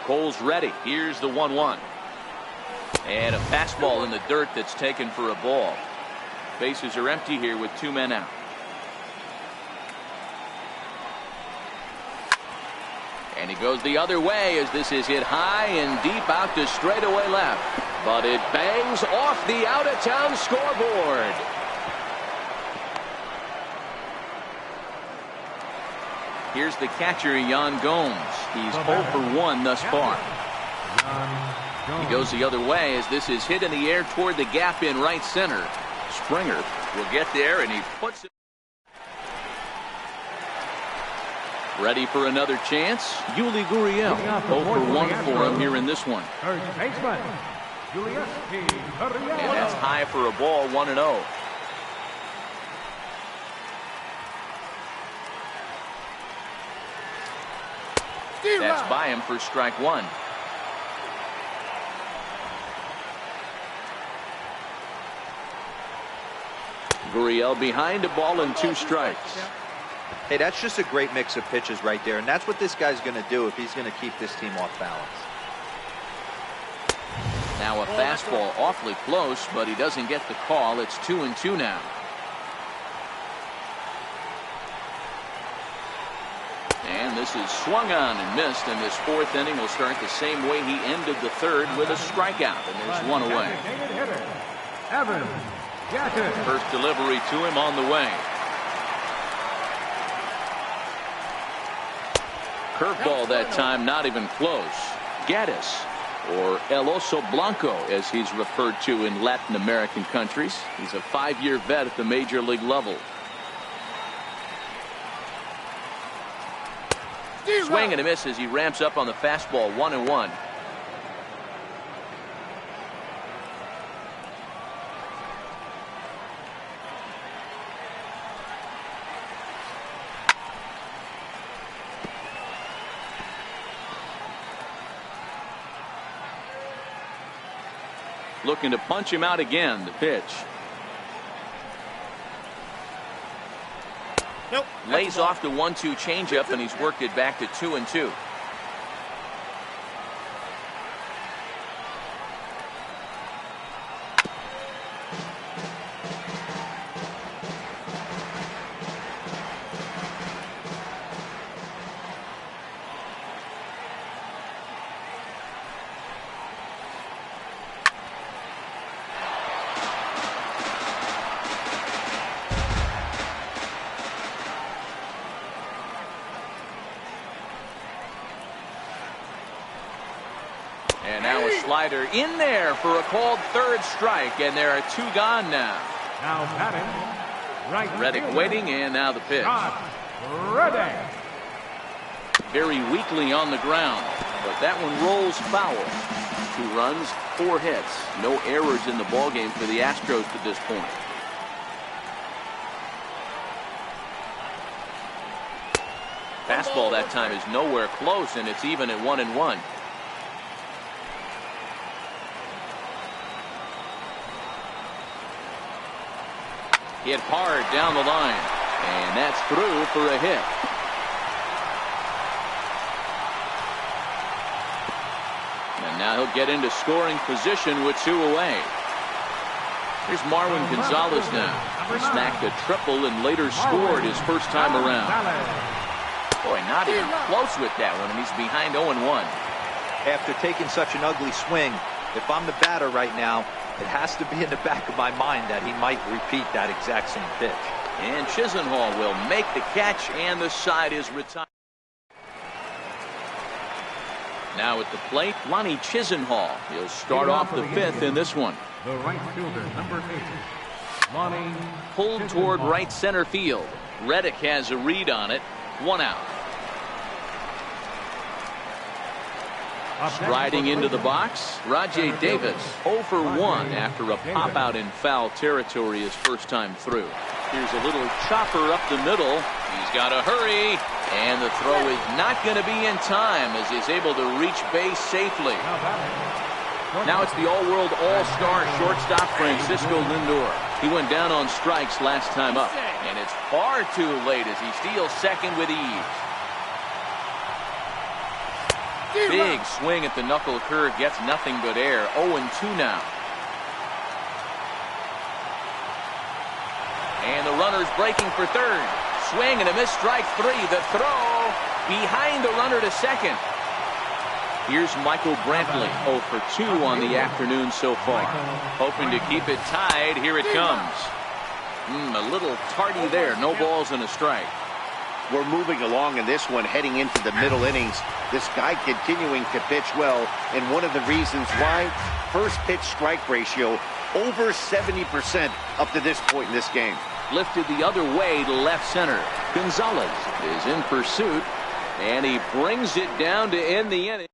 Cole's ready. Here's the 1-1. And a fastball in the dirt that's taken for a ball. Bases are empty here with 2 men out. And he goes the other way as this is hit high and deep out to straightaway left. But it bangs off the out-of-town scoreboard. Here's the catcher, Yan Gomes. He's 0 for 1 thus far. He goes the other way as this is hit in the air toward the gap in right center. Springer will get there, and he puts it. Ready for another chance. Yuli Gurriel, 0 for 1 for him here in this one. And that's high for a ball, 1-0. That's by him for strike 1. Gurriel behind, a ball and 2 strikes. Hey, that's just a great mix of pitches right there, and that's what this guy's going to do if he's going to keep this team off balance. Now a fastball awfully close, but he doesn't get the call. It's 2-2 now. And this is swung on and missed, and this 4th inning will start the same way he ended the 3rd with a strikeout, and there's 1 away. First delivery to him on the way. Curveball that time, not even close. Gaddis, or El Oso Blanco, as he's referred to in Latin American countries. He's a 5-year vet at the major league level. Swing and a miss as he ramps up on the fastball, 1-1. Looking to punch him out again. The pitch. Nope. Lays off the 1-2 changeup, and he's worked it back to 2-2. And now a slider in there for a called 3rd strike, and there are 2 gone now. Now batting, right. Reddick waiting, and now the pitch. Reddick. Very weakly on the ground, but that one rolls foul. 2 runs, 4 hits, no errors in the ballgame for the Astros to this point. Fastball that time is nowhere close, and it's even at 1-1. Hit hard down the line, and that's through for a hit. And now he'll get into scoring position with 2 away. Here's Marwin Gonzalez now. He smacked a triple and later scored his first time around. Boy, not even close with that one, and he's behind 0-1. After taking such an ugly swing, if I'm the batter right now, it has to be in the back of my mind that he might repeat that exact same pitch. And Chisenhall will make the catch, and the side is retired. Now at the plate, Lonnie Chisenhall. He'll start off the 5th in this one. The right fielder, number 8, Lonnie. Pulled toward right center field. Reddick has a read on it. 1 out. Striding into the box, Rajay Davis, 0 for 1 after a pop-out in foul territory his first time through. Here's a little chopper up the middle. He's got to hurry, and the throw is not going to be in time as he's able to reach base safely. Now it's the all-world all-star shortstop Francisco Lindor. He went down on strikes last time up, and it's far too late as he steals second with ease. Big swing at the knuckle curve, gets nothing but air. 0-2 now. And the runner's breaking for third. Swing and a miss, strike three. The throw behind the runner to second. Here's Michael Brantley, 0 for 2 on the afternoon so far. Hoping to keep it tied. Here it comes. A little tardy there. No balls and a strike. We're moving along in this one, heading into the middle innings. This guy continuing to pitch well, and one of the reasons why, first pitch strike ratio over 70% up to this point in this game. Lifted the other way to left center. Gonzalez is in pursuit, and he brings it down to end the inning.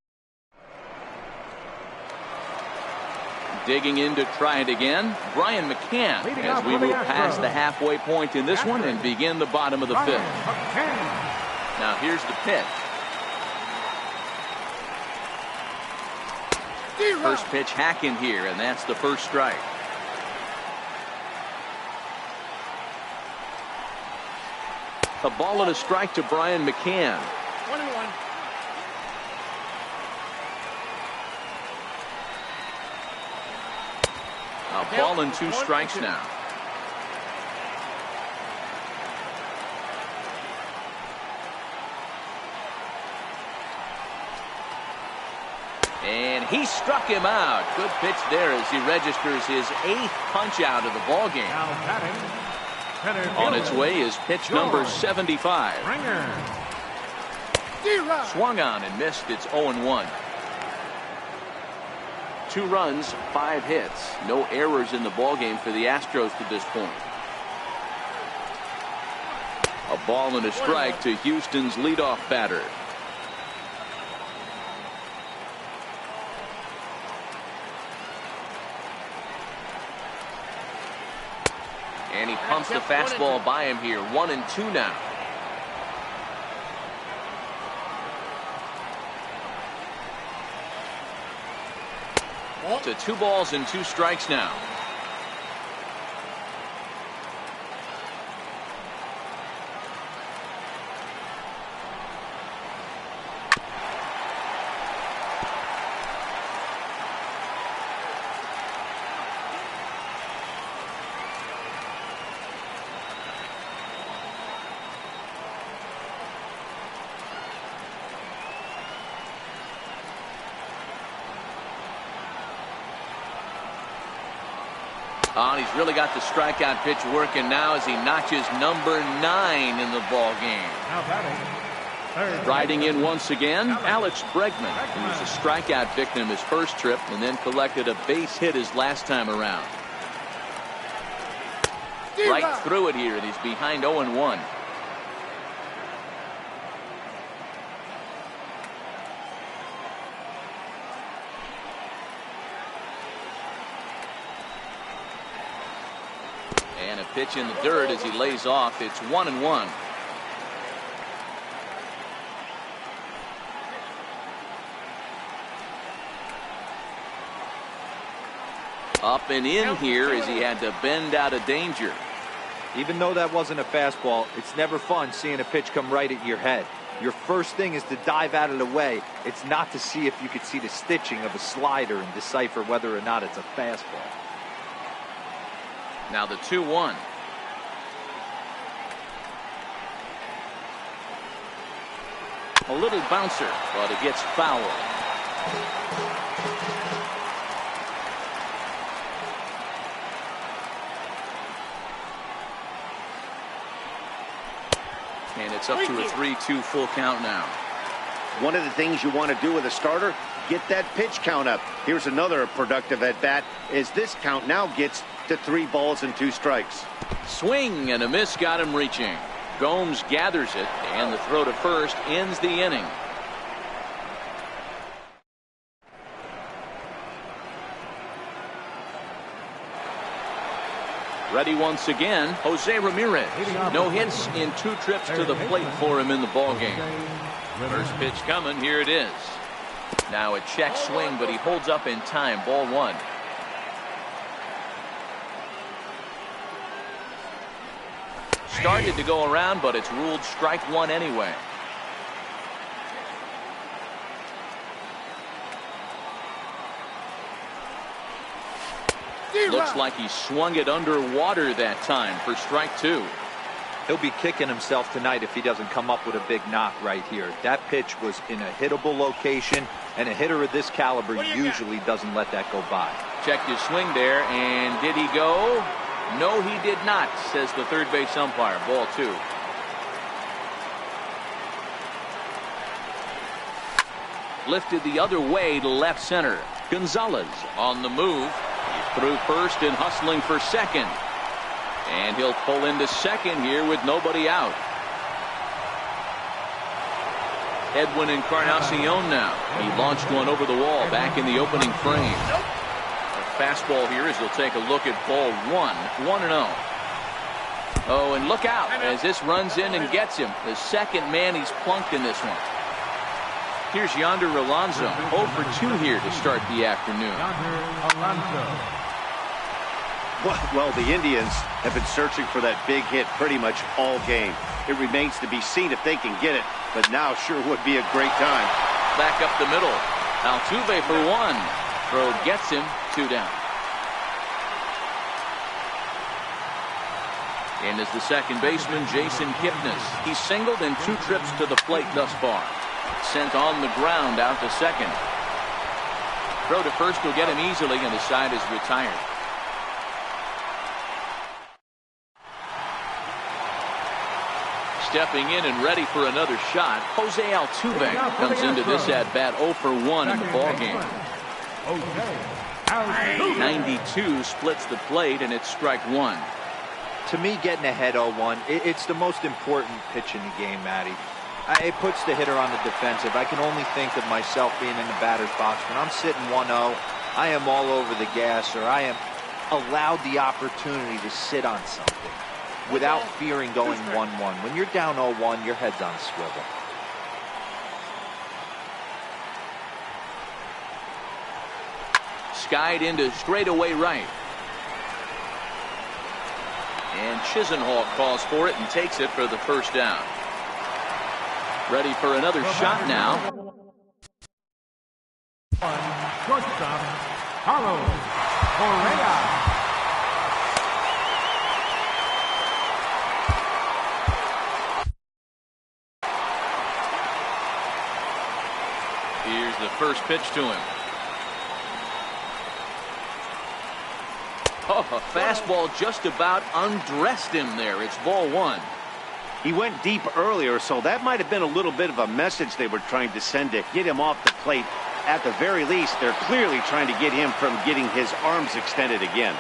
Digging in to try it again, Brian McCann, as we move past the halfway point in this one and begin the bottom of the fifth. Now here's the pitch. First pitch hacking here, and that's the first strike. A ball and a strike to Brian McCann. 1-1. A ball and 2 strikes now. And he struck him out. Good pitch there as he registers his 8th punch out of the ball game. Now batting. On its way is pitch number 75. Swung on and missed. It's 0-1. 2 runs, 5 hits. No errors in the ballgame for the Astros to this point. A ball and a strike to Houston's leadoff batter. And he pumps the fastball by him here. 1-2 now. To 2 balls and 2 strikes now. Oh, he's really got the strikeout pitch working now as he notches number 9 in the ball game. Now batting. Riding in once again, Alex Bregman, who was a strikeout victim his first trip and then collected a base hit his last time around. Right through it here, and he's behind 0-1. And a pitch in the dirt as he lays off. It's 1-1. Up and in here as he had to bend out of danger. Even though that wasn't a fastball, it's never fun seeing a pitch come right at your head. Your first thing is to dive out of the way. It's not to see if you could see the stitching of a slider and decipher whether or not it's a fastball. Now the 2-1. A little bouncer, but it gets foul. And it's up to a 3-2 full count now. One of the things you want to do with a starter, get that pitch count up. Here's another productive at bat as this count now gets to 3 balls and 2 strikes. Swing and a miss got him reaching. Gomes gathers it, and the throw to first ends the inning. Ready once again, Jose Ramirez. No hits in 2 trips to the plate for him in the ballgame. First pitch coming, here it is. Now a check swing, but he holds up in time. Ball 1. Started to go around, but it's ruled strike 1 anyway. Looks like he swung it underwater that time for strike two. He'll be kicking himself tonight if he doesn't come up with a big knock right here. That pitch was in a hittable location, and a hitter of this caliber usually doesn't let that go by. Checked his swing there, and did he go? No, he did not, says the third base umpire. Ball two. Lifted the other way to left center. Gonzalez on the move. He's through first and hustling for second. And he'll pull into second here with nobody out. Edwin Encarnacion now. He launched one over the wall back in the opening frame. A fastball here as he'll take a look at ball one. 1-0. Oh, and look out as this runs in and gets him. The second man he's plunked in this one. Here's Yonder Alonso. 0 for 2 here to start the afternoon. Well, the Indians have been searching for that big hit pretty much all game. It remains to be seen if they can get it, but now sure would be a great time. Back up the middle. Altuve for 1. Throw gets him. 2 down. And is the second baseman, Jason Kipnis. He's singled in 2 trips to the plate thus far. Sent on the ground out to second. Throw to first will get him easily, and the side is retired. Stepping in and ready for another shot, Jose Altuve comes into this at-bat 0 for 1 in the ballgame. 92 splits the plate, and it's strike 1. To me, getting ahead 0-1, it's the most important pitch in the game, Matty. It puts the hitter on the defensive. I can only think of myself being in the batter's box. When I'm sitting 1-0, I am all over the gas, or I am allowed the opportunity to sit on something without fearing going 1-1. When you're down 0-1, your head's on a swivel. Skied into straightaway right. And Chisenhall calls for it and takes it for the first down. Ready for another shot now. Shortstop, Carlos Correa. Here's the first pitch to him. Oh, a fastball just about undressed him there. It's ball 1. He went deep earlier, so that might have been a little bit of a message they were trying to send to get him off the plate. At the very least, they're clearly trying to get him from getting his arms extended again.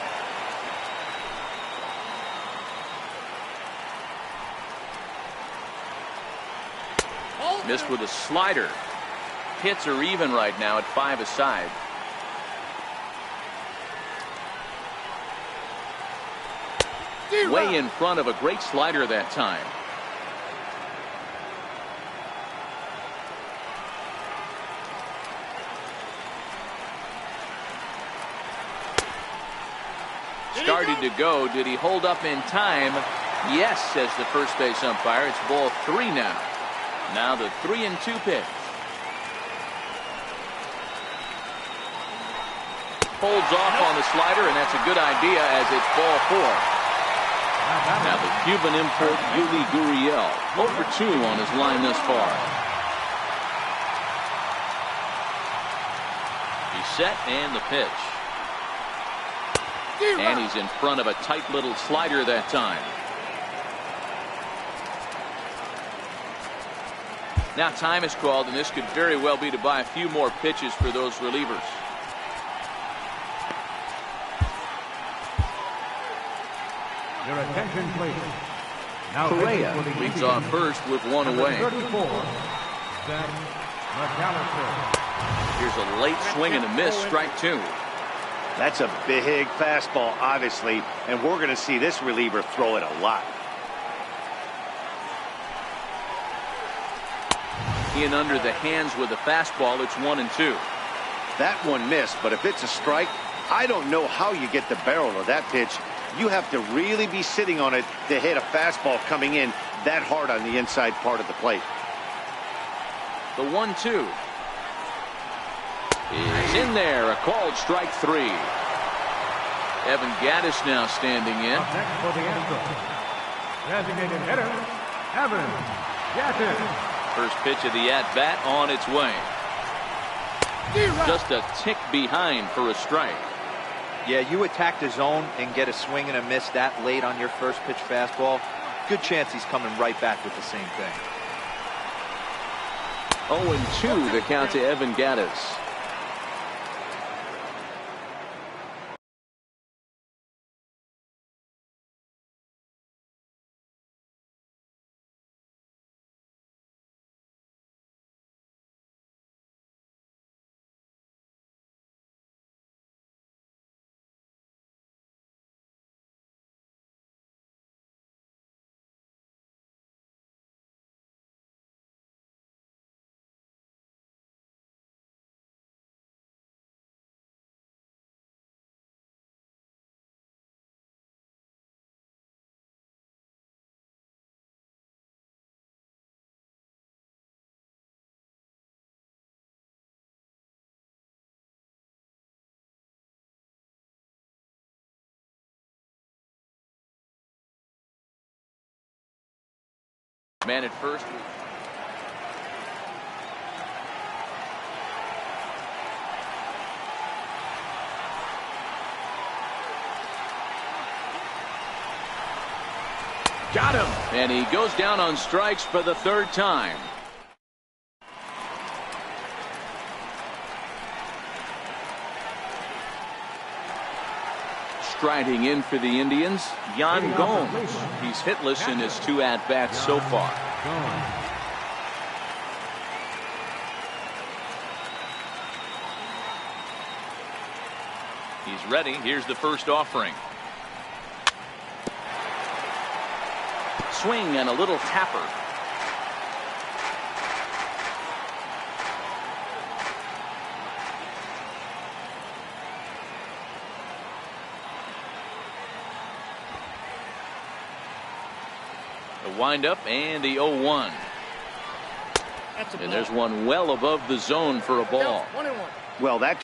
Missed with a slider. Hits are even right now at 5 aside. Way in front of a great slider that time. Started to go. Did he hold up in time? Yes, says the first base umpire. It's ball 3 now. Now the 3-2 pitch. Holds off on the slider, and that's a good idea as it's ball 4. Now the Cuban import Yuli Gurriel, 0 for 2 on his line thus far. He's set and the pitch. And he's in front of a tight little slider that time. Now time is called, and this could very well be to buy a few more pitches for those relievers. Your attention, please. Now Correa leads off first with 1 away. 34, Zach McAllister. Here's a late swing and a miss, strike 2. That's a big fastball, obviously, and we're going to see this reliever throw it a lot. In under the hands with a fastball. It's 1-2. That one missed, but if it's a strike, I don't know how you get the barrel of that pitch. You have to really be sitting on it to hit a fastball coming in that hard on the inside part of the plate. The 1-2 is in there. A called strike 3. Evan Gaddis now standing in. Up next for the Astros, designated hitter, Evan Gaddis. First pitch of the at-bat on its way. Just a tick behind for a strike. Yeah, you attack the zone and get a swing and a miss that late on your first pitch fastball. Good chance he's coming right back with the same thing. 0-2 the count to Evan Gaddis. Man at first. Got him. And he goes down on strikes for the third time. Striding in for the Indians, Yan Gomes. He's hitless in his 2 at-bats so far. He's ready. Here's the first offering. Swing and a little tapper. The windup and the 0-1. And there's one well above the zone for a ball. Well, that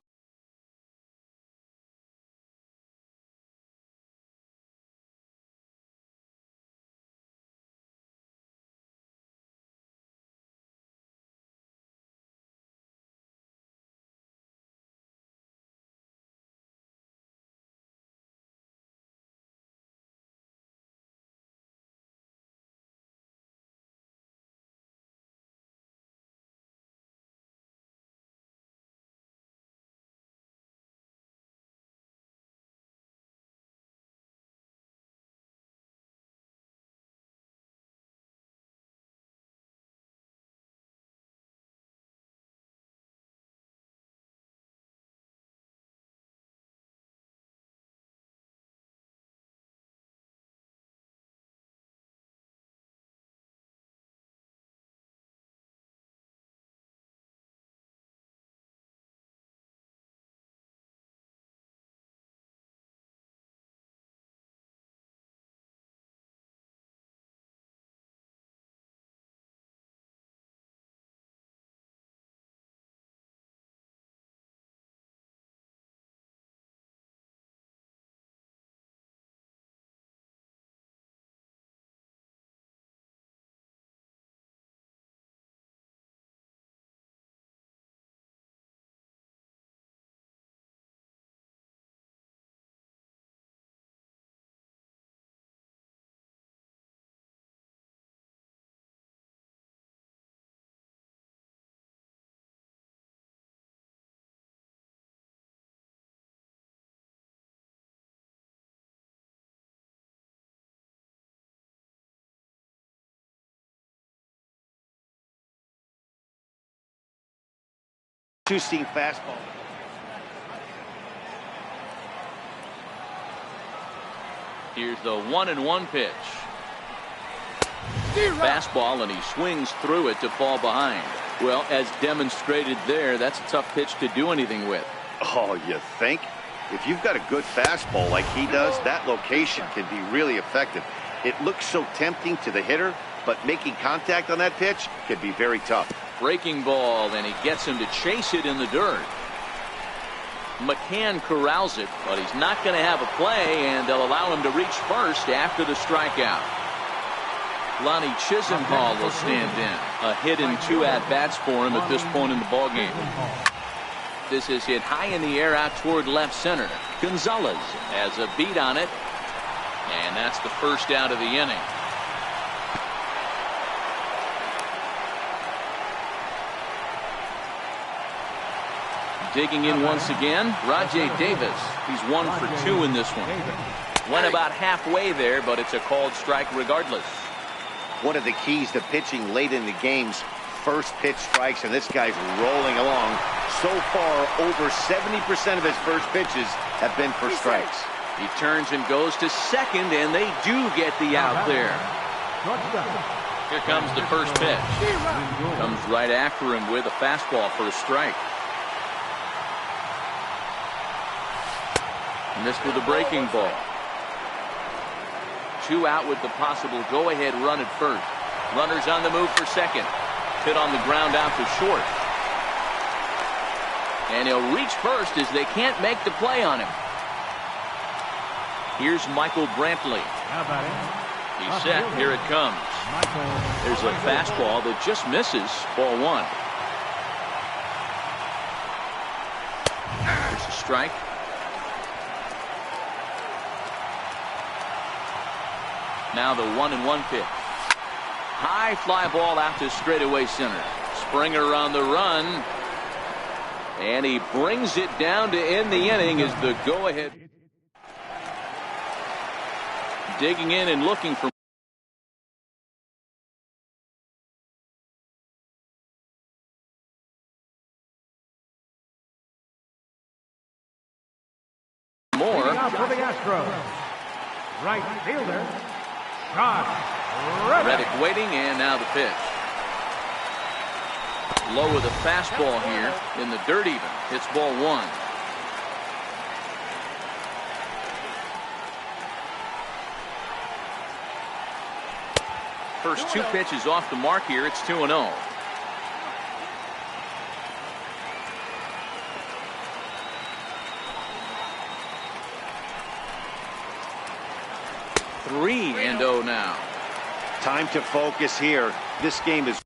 two-seam fastball. Here's the 1-1 pitch. Fastball, and he swings through it to fall behind. Well, as demonstrated there, that's a tough pitch to do anything with. Oh, you think? If you've got a good fastball like he does, that location can be really effective. It looks so tempting to the hitter, but making contact on that pitch can be very tough. Breaking ball, and he gets him to chase it in the dirt. McCann corrals it, but he's not going to have a play, and they'll allow him to reach first after the strikeout. Lonnie Chisenhall will stand in. A hit and 2 at-bats for him at this point in the ballgame. This is hit high in the air out toward left center. Gonzalez has a beat on it, and that's the first out of the inning. Digging in once again, Rajay Davis. He's 1 for 2 in this one. Went about halfway there, but it's a called strike regardless. One of the keys to pitching late in the games, first pitch strikes, and this guy's rolling along. So far, over 70% of his first pitches have been for strikes. He turns and goes to second, and they do get the out there. Here comes the first pitch. Comes right after him with a fastball for a strike. Missed with a breaking ball. 2 out with the possible go-ahead run at first. Runners on the move for second. Hit on the ground out to short. And he'll reach first as they can't make the play on him. Here's Michael Brantley. He's set. Here it comes. There's a fastball that just misses. Ball 1. There's a strike. Now the 1-1 pitch. High fly ball out to straightaway center. Springer on the run. And he brings it down to end the inning as the go-ahead. Digging in and looking for more. For the Astros, right fielder, Reddick waiting, and now the pitch. Low with a fastball here in the dirt even. Hits ball 1. First 2 pitches off the mark here. It's 2-0. Three and 0 now. Time to focus here. This game is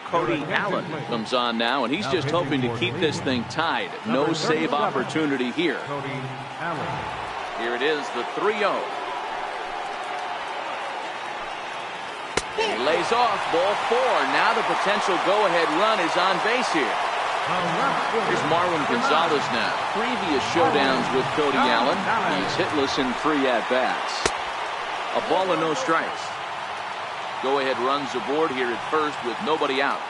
Cody Allen comes on now, and he's just hoping to keep this thing tied. No save opportunity here. Here it is, the 3-0. He lays off, ball 4. Now the potential go-ahead run is on base here. Here's Marwin Gonzalez now. Previous showdowns with Cody Allen, he's hitless in 3 at-bats. A ball and no strikes. Go-ahead runs aboard here at first with nobody out.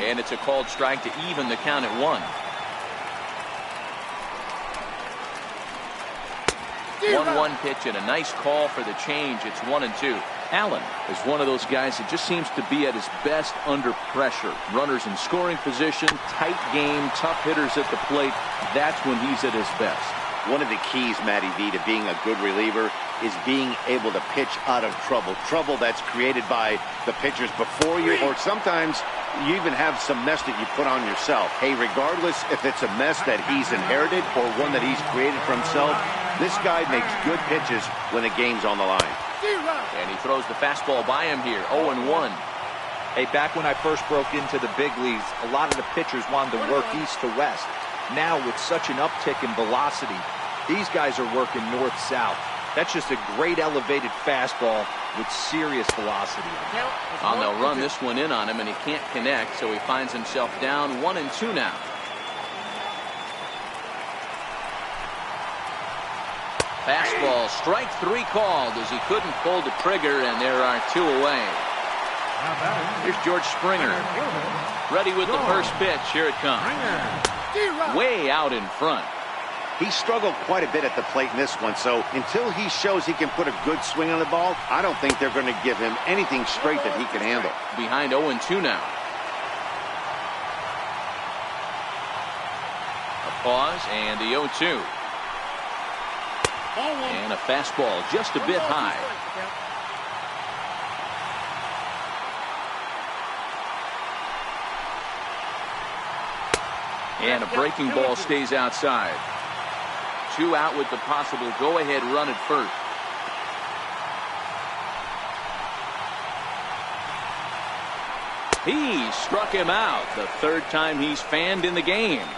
And it's a called strike to even the count at 1. 1-1 pitch and a nice call for the change. It's 1-2. Allen is one of those guys that just seems to be at his best under pressure. Runners in scoring position, tight game, tough hitters at the plate. That's when he's at his best. One of the keys, Matty V, to being a good reliever is being able to pitch out of trouble. Trouble that's created by the pitchers before you, or sometimes you even have some mess that you put on yourself. Hey, regardless if it's a mess that he's inherited or one that he's created for himself, this guy makes good pitches when the game's on the line. And he throws the fastball by him here, 0-1. Hey, back when I first broke into the big leagues, a lot of the pitchers wanted to work east to west. Now with such an uptick in velocity, these guys are working north-south. That's just a great elevated fastball with serious velocity. And they'll run this one in on him, and he can't connect, so he finds himself down 1-2 now. Fastball, strike 3 called as he couldn't pull the trigger, and there are 2 away. Here's George Springer. Ready with the first pitch. Here it comes. Way out in front. He struggled quite a bit at the plate in this one, so until he shows he can put a good swing on the ball, I don't think they're going to give him anything straight that he can handle. Behind 0-2 now. A pause and the 0-2. And a fastball just a bit high. And a breaking ball stays outside. 2 out with the possible go-ahead run at first. He struck him out, the 3rd time he's fanned in the game.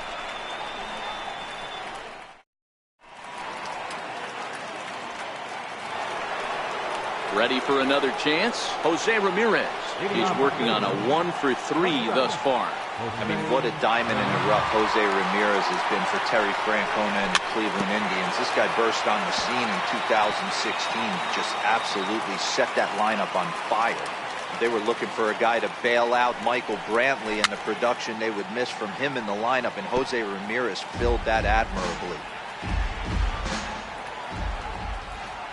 Ready for another chance? Jose Ramirez. He's working on a 1-for-3 thus far. I mean, what a diamond in the rough Jose Ramirez has been for Terry Francona and the Cleveland Indians. This guy burst on the scene in 2016, just absolutely set that lineup on fire. They were looking for a guy to bail out Michael Brantley, and the production they would miss from him in the lineup, and Jose Ramirez filled that admirably.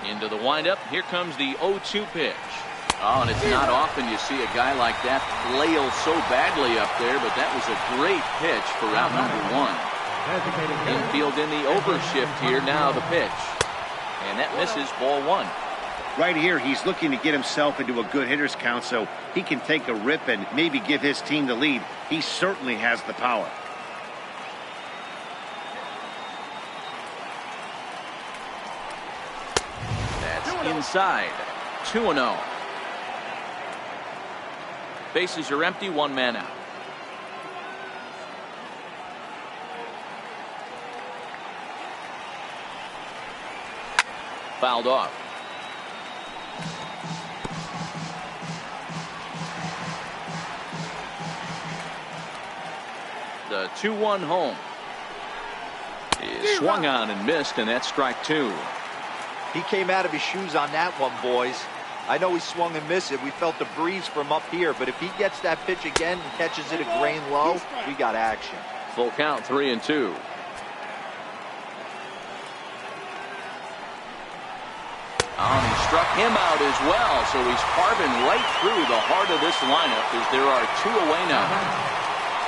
Into the windup. Here comes the 0-2 pitch. Oh, and it's not often you see a guy like that flail so badly up there, but that was a great pitch for out number 1. Infield in the overshift here. Now the pitch. And that misses, ball 1. Right here, he's looking to get himself into a good hitter's count so he can take a rip and maybe give his team the lead. He certainly has the power. That's inside. 2-0. Bases are empty, 1 man out. Fouled off. The 2-1 home is swung on and missed, and that's strike 2. He came out of his shoes on that one, boys. I know he swung and missed it. We felt the breeze from up here, but if he gets that pitch again and catches it a grain low, we got action. Full count, 3-2. He struck him out as well, so he's carving right through the heart of this lineup as there are 2 away now.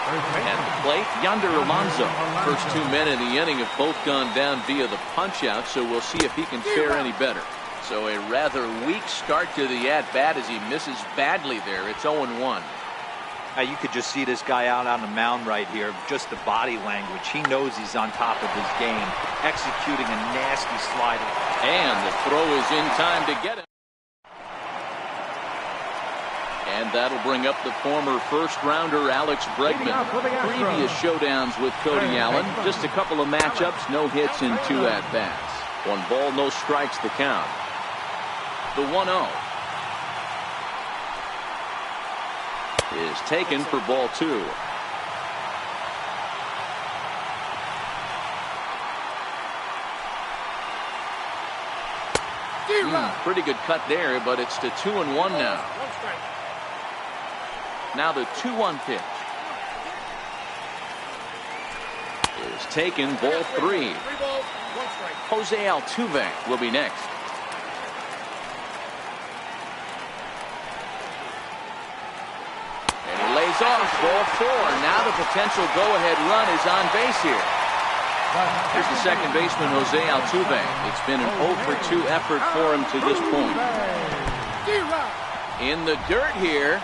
At the plate, Yonder Alonso. First 2 men in the inning have both gone down via the punch-out, so we'll see if he can fare any better. So a rather weak start to the at-bat as he misses badly there. It's 0-1. Now you could just see this guy out on the mound right here. Just the body language. He knows he's on top of his game, executing a nasty slider. And the throw is in time to get him. And that'll bring up the former first-rounder Alex Bregman. Previous showdowns with Cody Allen. Just a couple of matchups, no hits in 2 at-bats. 1 ball, no strikes the count. The 1-0 is taken for ball 2. Pretty good cut there, but it's to 2-1 now. Now the 2-1 pitch is taken, ball 3. Jose Altuve will be next. And he lays off, ball 4. Now the potential go-ahead run is on base here. Here's the second baseman, Jose Altuve. It's been an 0-for-2 effort for him to this point. In the dirt here.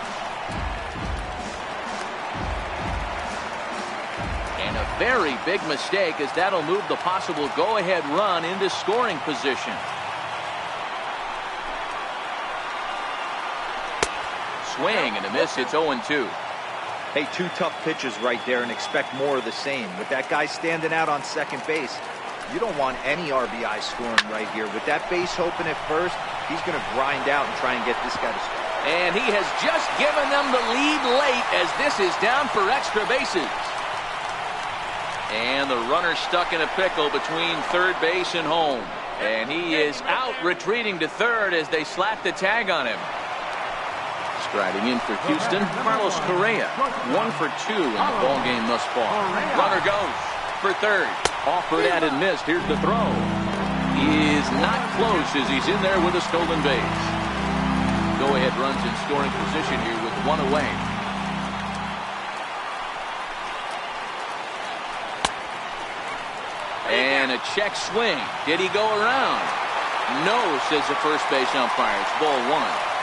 And a very big mistake, as that'll move the possible go-ahead run into scoring position. Swing and a miss. It's 0-2. Hey, 2 tough pitches right there and expect more of the same. With that guy standing out on second base, you don't want any RBI scoring right here. With that base open at first, he's going to grind out and try and get this guy to score. And he has just given them the lead late as this is down for extra bases. And the runner stuck in a pickle between third base and home. And he is out retreating to third as they slap the tag on him. Striding in for Houston, Carlos Correa. 1 for 2 in the ballgame thus far. Runner goes for third. Offered at and missed. Here's the throw. He is not close as he's in there with a stolen base. Go-ahead runs in scoring position here with 1 away. And a check swing. Did he go around? No, says the first base umpire. It's ball 1.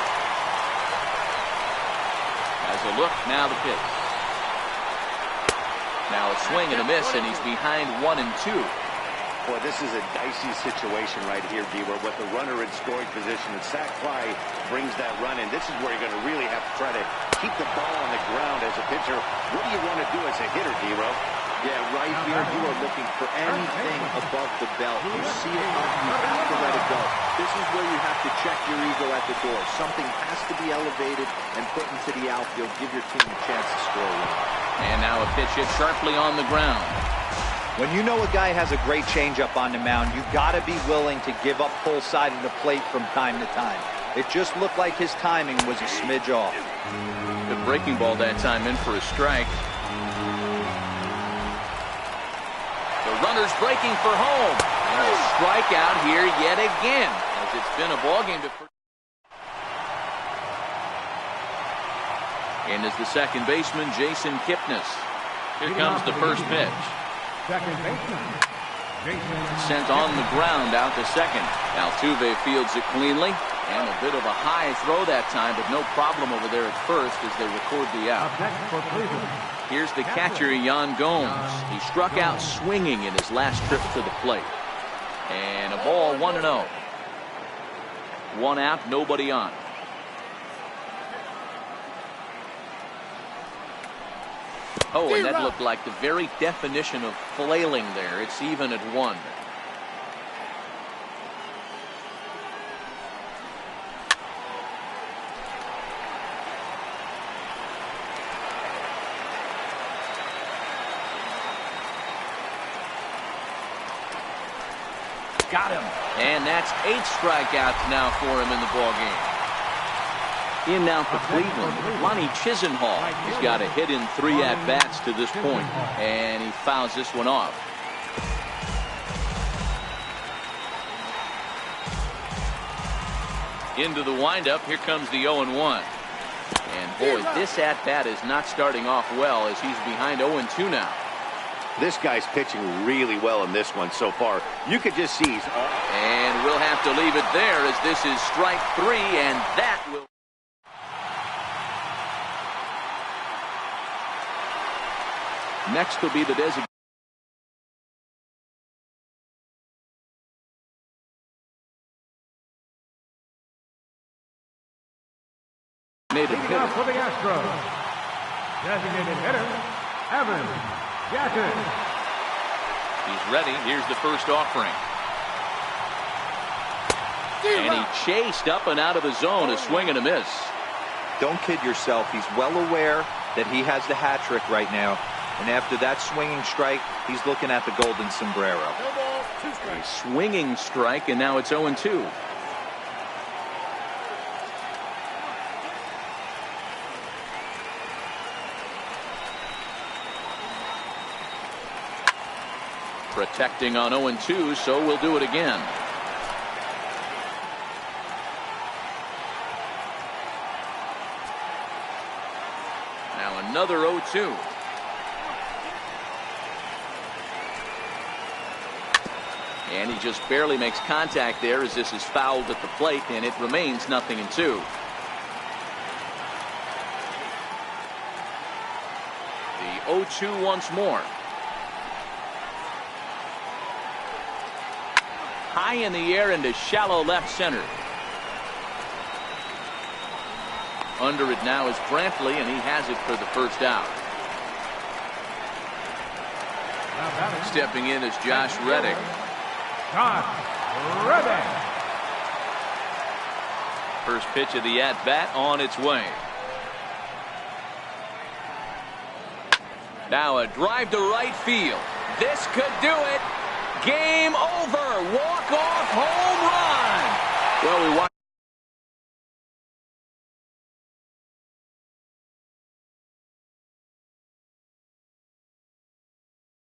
As a look, now the pitch. Now a swing and a miss, and he's behind 1 and 2. Boy, this is a dicey situation right here, D-Ware, with the runner in scoring position. And sac fly brings that run in. This is where you're going to really have to try to keep the ball on the ground as a pitcher. What do you want to do as a hitter, D-Ware? Yeah, right here you are looking for anything above the belt. You see it, you have to let it go. This is where you have to check your ego at the door. Something has to be elevated and put into the outfield. Give your team a chance to score a run. And now a pitch hit sharply on the ground. When you know a guy has a great changeup on the mound, you got to be willing to give up full side of the plate from time to time. It just looked like his timing was a smidge off. The breaking ball that time in for a strike. The runner's breaking for home. And a strikeout here yet again, as it's been a ballgame to. And as the second baseman, Jason Kipnis. Here comes the first pitch. Second baseman, Jason. Sent on the ground out to second. Altuve fields it cleanly. And a bit of a high throw that time, but no problem over there at first as they record the out. Up next for Cleveland. Here's the catcher, Yan Gomes. He struck out swinging in his last trip to the plate. And a ball 1-0. 1 out, nobody on. Oh, and that looked like the very definition of flailing there. It's even at 1. Got him. And that's 8 strikeouts now for him in the ballgame. In now for Cleveland, Lonnie Chisenhall. He's got a hit in 3 at-bats to this point, and he fouls this one off. Into the windup, here comes the 0-1. And boy, this at-bat is not starting off well as he's behind 0-2 now. This guy's pitching really well in this one so far. You could just see he's all. And we'll have to leave it there as this is strike 3, and that will. Next will be the designated hitter. For the Astros, designated hitter, Evan Gattis. He's ready. Here's the first offering. And he chased up and out of the zone, a swing and a miss. Don't kid yourself. He's well aware that he has the hat trick right now. And after that swinging strike, he's looking at the golden sombrero. A swinging strike, and now it's 0-2. Protecting on 0-2, so we'll do it again. Now another 0-2. And he just barely makes contact there as this is fouled at the plate, and it remains 0-2. The 0-2 once more. High in the air into shallow left center. Under it now is Brantley, and he has it for the first out. Stepping in is Josh Reddick. Josh Reddick. First pitch of the at-bat on its way. Now a drive to right field. This could do it. Game over. Walk-off home run. Well, we watch